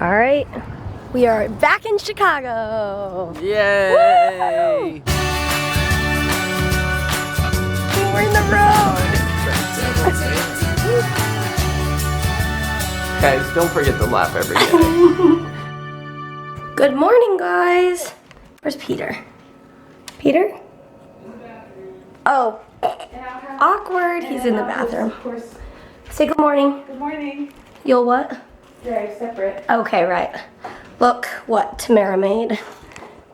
All right, we are back in Chicago. Yay! Woo! We're in the road. Guys, don't forget to laugh every day. Good morning, guys. Where's Peter? Peter? Oh, awkward. He's in the bathroom. Say good morning. Good morning. You'll what? They're separate. Okay, right. Look what Tamara made.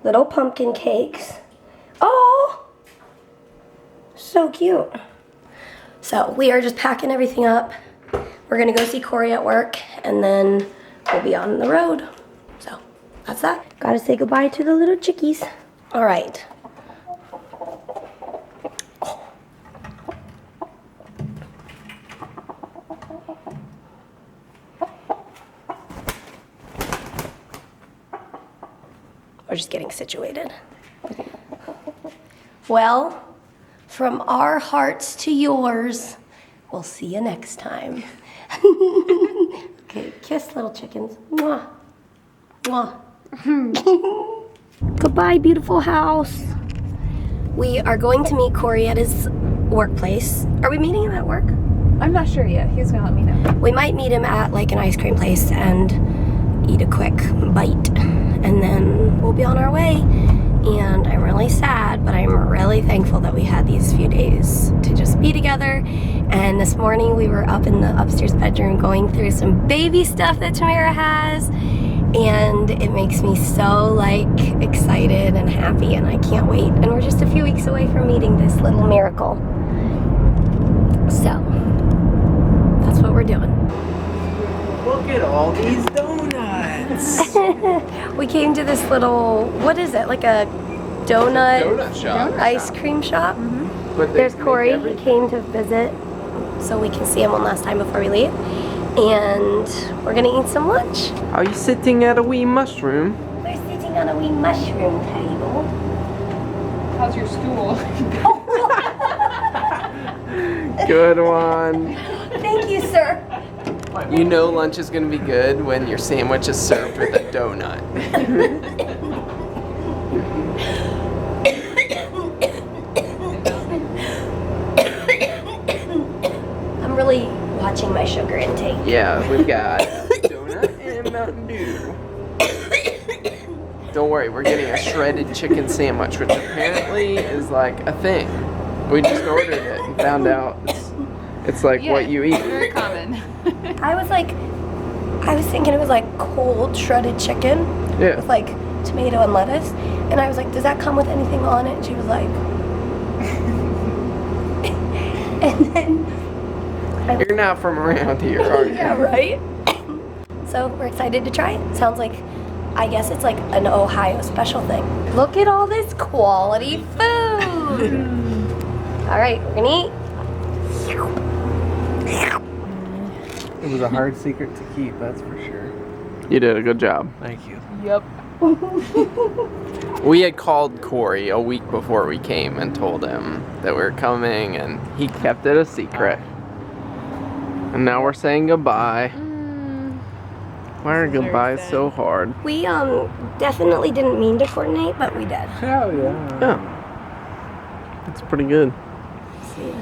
Little pumpkin cakes. Oh, so cute. So we are just packing everything up. We're gonna go see Cory at work, and then we'll be on the road. So that's that. Gotta say goodbye to the little chickies. All right. We're just getting situated. Well, from our hearts to yours, we'll see you next time. Okay, kiss little chickens. Mwah. Mwah. Goodbye, beautiful house. We are going to meet Cory at his workplace. Are we meeting him at work? I'm not sure yet. He's gonna let me know. We might meet him at like an ice cream place and eat a quick bite, and then we'll be on our way. And I'm really sad, but I'm really thankful that we had these few days to just be together. And this morning we were up in the upstairs bedroom going through some baby stuff that Tamara has, and it makes me so like excited and happy, and I can't wait. And we're just a few weeks away from meeting this little miracle. So that's what we're doing. Look at all these donuts. We came to this little, what is it, like a donut shop. ice cream shop? But There's Cory. He came to visit so we can see him one last time before we leave. And we're gonna eat some lunch. Are you sitting at a wee mushroom? We're sitting on a wee mushroom table. How's your stool? Good one. Thank you, sir. You know lunch is gonna be good when your sandwich is served with a donut. I'm really watching my sugar intake. Yeah, we've got donut and Mountain Dew. Don't worry, we're getting a shredded chicken sandwich, which apparently is like a thing. We just ordered it and found out it's like what you eat. Very common. I was thinking it was like cold shredded chicken Yeah. with like tomato and lettuce. And I was like, does that come with anything on it? And she was like, and then You're not from around here, are you? yeah, right? So we're excited to try it. Sounds like, I guess it's like an Ohio special thing. Look at all this quality food. All right, we're gonna eat. It was a hard secret to keep, that's for sure. You did a good job. Thank you. Yep. We had called Cory a week before we came and told him that we were coming, and he kept it a secret. And now we're saying goodbye. Why are goodbyes so hard? We definitely didn't mean to coordinate, but we did. Hell yeah. Yeah. It's pretty good. See ya.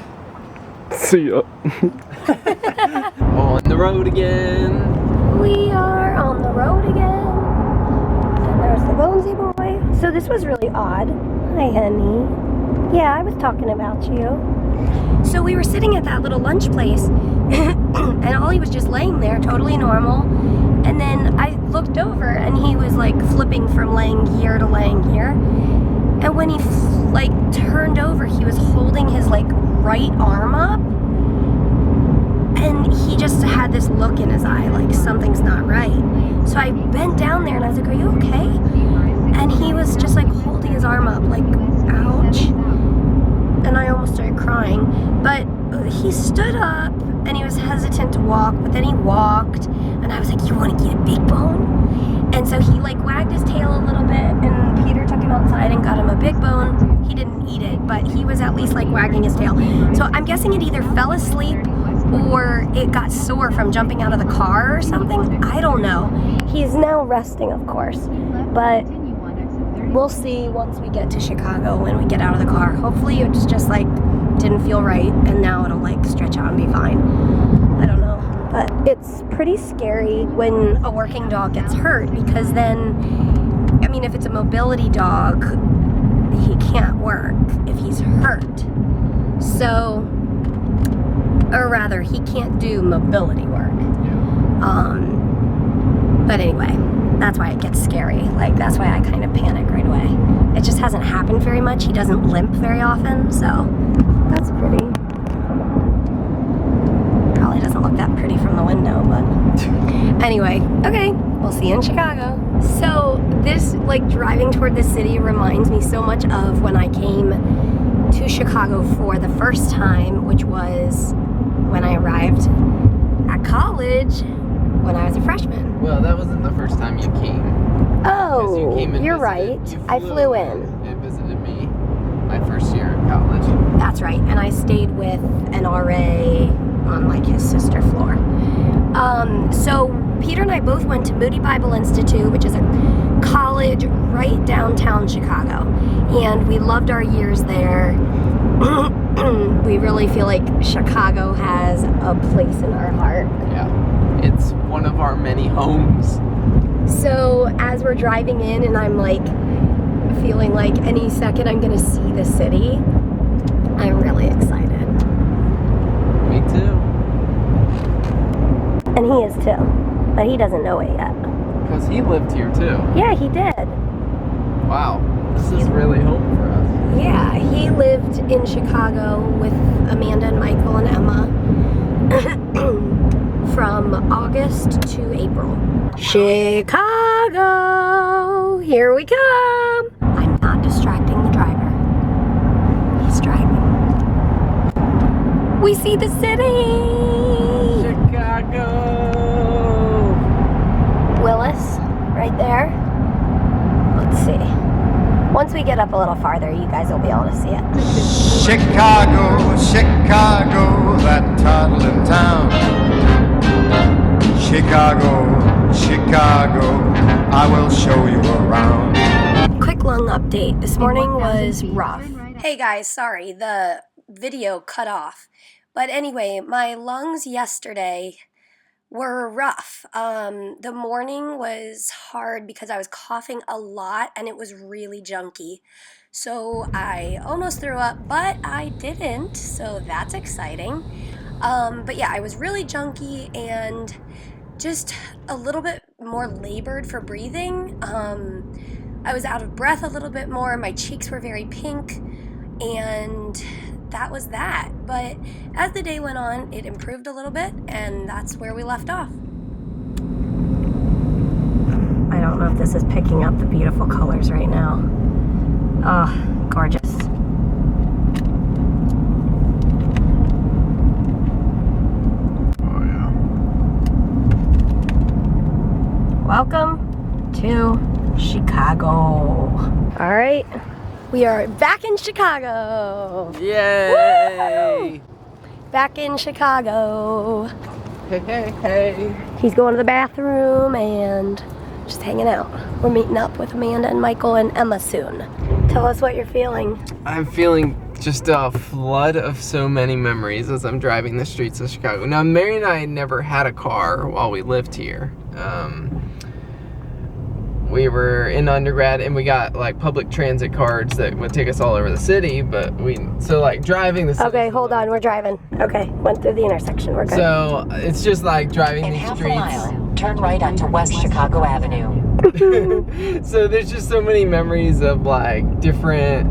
See ya. On the road again. We are on the road again. And there's the Bonesy boy. So this was really odd. Hi, honey. Yeah, I was talking about you. So we were sitting at that little lunch place, and Ollie was just laying there, totally normal. And then I looked over, and he was like flipping from laying here to laying here. And when he like turned over, he was holding his like right arm up, and he just had this look in his eye, like something's not right. So I bent down there and I was like, are you okay? And he was just like holding his arm up, like, ouch. And I almost started crying. But he stood up and he was hesitant to walk, but then he walked, and I was like, you want to get a big bone? And so he like wagged his tail a little bit, and Peter took him outside and got him a big bone. He didn't eat it, but he was at least like wagging his tail. So I'm guessing it either fell asleep or it got sore from jumping out of the car or something. I don't know. He's now resting, of course, but we'll see once we get to Chicago when we get out of the car. Hopefully it's just like didn't feel right and now it'll like stretch out and be fine. I don't know, but it's pretty scary when a working dog gets hurt, because then, I mean, if it's a mobility dog, he can't work if he's hurt. So, or rather, he can't do mobility work. But anyway, that's why it gets scary. Like, that's why I kind of panic right away. It just hasn't happened very much. He doesn't limp very often, so that's pretty. Probably doesn't look that pretty from the window, but anyway, okay, we'll see you in Chicago. So this, like, driving toward the city reminds me so much of when I came to Chicago for the first time, which was when I arrived at college when I was a freshman. Well, that wasn't the first time you came. Oh, You came and you're visited. right. You I flew in. and visited me my first year in college. That's right, and I stayed with an RA on like his sister floor. So Peter and I both went to Moody Bible Institute, which is a college right downtown Chicago, and we loved our years there. We really feel like Chicago has a place in our heart. Yeah, it's one of our many homes. So as we're driving in and I'm like feeling like any second I'm gonna see the city, I'm really excited. Me too. And he is too, but he doesn't know it yet. Because he lived here too. Yeah, he did. Wow, this is really home for us. Yeah, he lived in Chicago with Amanda and Michael and Emma from August to April. Chicago, here we come. I'm not distracting the driver. He's driving. We see the city. Chicago. Willis, right there. Let's see. Once we get up a little farther, you guys will be able to see it. Chicago, Chicago, that toddling town. Chicago, Chicago, I will show you around. Quick lung update. This morning was rough. Hey guys, sorry, the video cut off. But anyway, my lungs yesterday were rough. The morning was hard because I was coughing a lot and it was really junky. So I almost threw up, but I didn't, so that's exciting. But yeah, I was really junky and just a little bit more labored for breathing. I was out of breath a little bit more, my cheeks were very pink, and that was that. But as the day went on, it improved a little bit, and that's where we left off. I don't know if this is picking up the beautiful colors right now. Oh, gorgeous. Oh yeah. Welcome to Chicago. All right, we are back in Chicago. Yay! Woo! Back in Chicago. Hey, hey, hey. He's going to the bathroom and just hanging out. We're meeting up with Amanda and Michael and Emma soon. Tell us what you're feeling. I'm feeling just a flood of so many memories as I'm driving the streets of Chicago. Now, Mary and I never had a car while we lived here. We were in undergrad and we got like public transit cards that would take us all over the city, but so like driving the city. Okay, hold on, we're driving. Okay, went through the intersection, we're good. So it's just like driving In these half streets. a mile, turn right onto West Chicago Avenue. So there's just so many memories of like different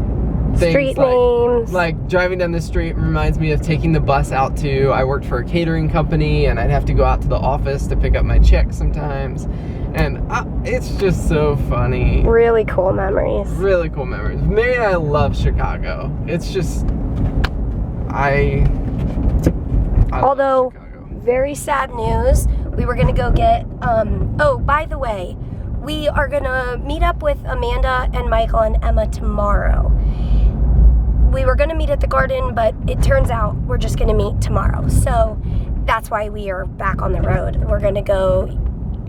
things. Street names. Like driving down the street reminds me of taking the bus out to, I worked for a catering company and I'd have to go out to the office to pick up my check sometimes. And it's just so funny. Really cool memories. Really cool memories. Mary and I love Chicago. It's just, I Although, love Chicago. very sad news, we were gonna go get, oh, by the way, we are gonna meet up with Amanda and Michael and Emma tomorrow. We were gonna meet at the garden, but it turns out we're just gonna meet tomorrow. So that's why we are back on the road. We're gonna go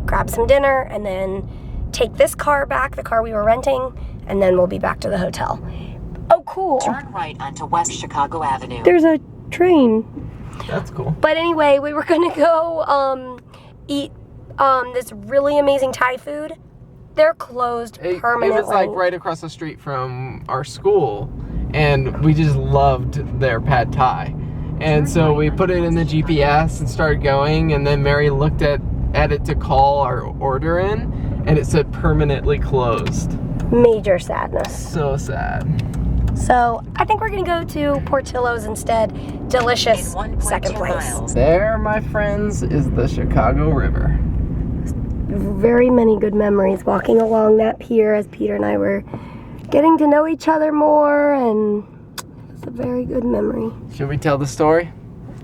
grab some dinner and then take this car back, the car we were renting, and then we'll be back to the hotel. Oh, cool. Turn right onto West Chicago Avenue. There's a train. That's cool. But anyway, we were gonna go eat this really amazing Thai food. They're closed permanently. It was like right across the street from our school, and we just loved their pad thai. And so we put it in the GPS and started going, and then Mary looked at it to call our order in, and it said permanently closed. Major sadness. So sad. So I think we're gonna go to Portillo's instead. Delicious. Second place. Miles. There, my friends, is the Chicago River. Very many good memories walking along that pier as Peter and I were getting to know each other more, and it's a very good memory. Should we tell the story?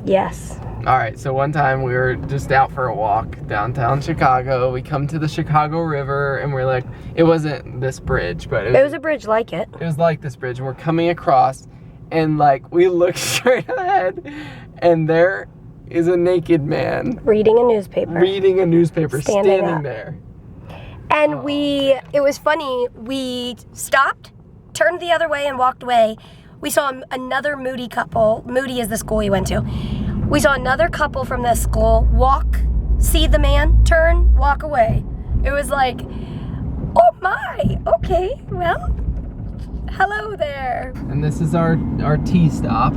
Yes. All right, so one time we were just out for a walk downtown Chicago. We come to the Chicago River, and we're like, it wasn't this bridge, but It was a bridge like it. It was like this bridge, and we're coming across, and like we look straight ahead, and there is a naked man Reading a newspaper. standing up. there. And it was funny, we stopped, turned the other way and walked away. We saw another Moody couple. Moody is the school we went to. We saw another couple from this school see the man, turn, walk away. It was like, oh my, okay, well, hello there. And this is our T stop.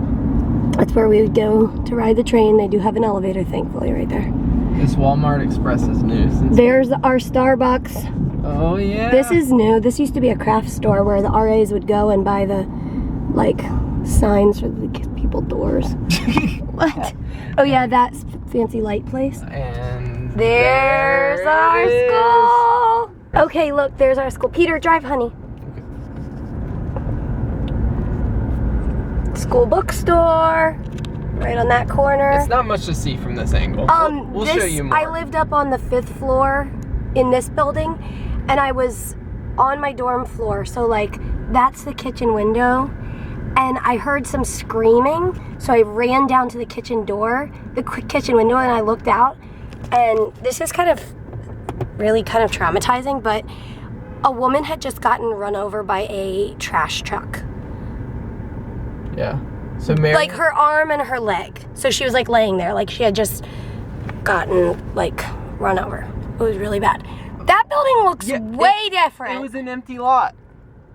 That's where we would go to ride the train. They do have an elevator, thankfully, right there. This Walmart Express is new. There's our Starbucks. Oh yeah. This is new. This used to be a craft store where the RAs would go and buy the, like, signs for the people doors. What? Oh yeah, that fancy light place. And There's there our it is. school. Okay, look, there's our school. Peter, drive, honey. School bookstore, right on that corner. It's not much to see from this angle. We'll show you more. I lived up on the 5th floor in this building, and I was on my dorm floor, so like that's the kitchen window, and I heard some screaming, so I ran down to the kitchen kitchen window, and I looked out, and this is really kind of traumatizing, but a woman had just gotten run over by a trash truck. Yeah. So Mary, Like her arm and her leg. So she was like laying there, like she had just gotten like run over. It was really bad. That building looks way different. It was an empty lot.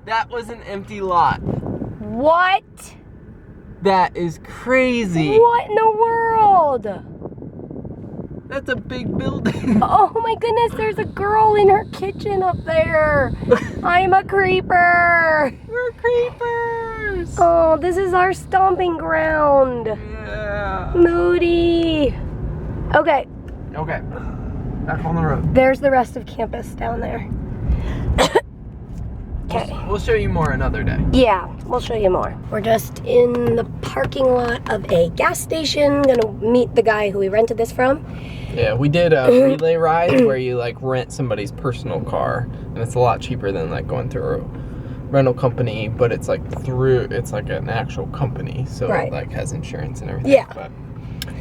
That was an empty lot. What? That is crazy. What in the world? That's a big building. Oh my goodness, there's a girl in her kitchen up there. I'm a creeper. We're creepers. Oh, this is our stomping ground. Yeah. Moody. Okay, Okay. Back on the road. there's the rest of campus down there. Okay. We'll show you more another day. Yeah, we'll show you more. We're just in the parking lot of a gas station. Gonna meet the guy who we rented this from. Yeah, we did a relay ride where you like rent somebody's personal car, and it's a lot cheaper than like going through a rental company, but it's like an actual company, so Right. it like has insurance and everything. Yeah. But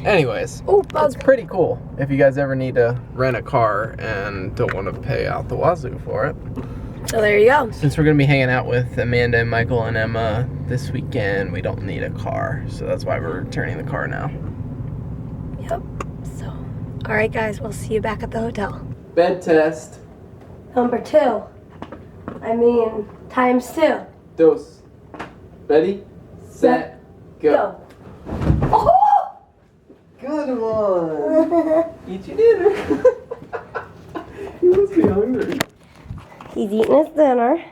anyways, Oh, it's pretty cool if you guys ever need to rent a car and don't want to pay out the wazoo for it. So there you go. Since we're going to be hanging out with Amanda and Michael and Emma this weekend, we don't need a car. So that's why we're returning the car now. Yep. So, all right, guys, we'll see you back at the hotel. Bed test. Number 2. Times 2. Dos. Ready? Set. Go. Oh! Good one. Eat your dinner. You must be hungry. He's eating his dinner.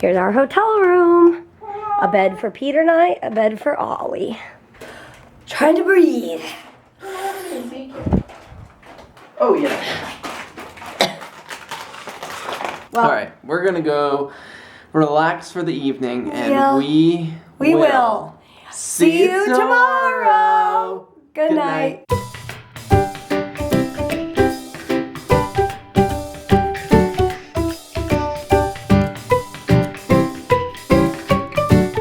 Here's our hotel room. A bed for Peter and I, a bed for Ollie. Trying to breathe. Oh, yeah. Well, All right, we're going to go relax for the evening, and Yeah. we we will. See you tomorrow. Good night.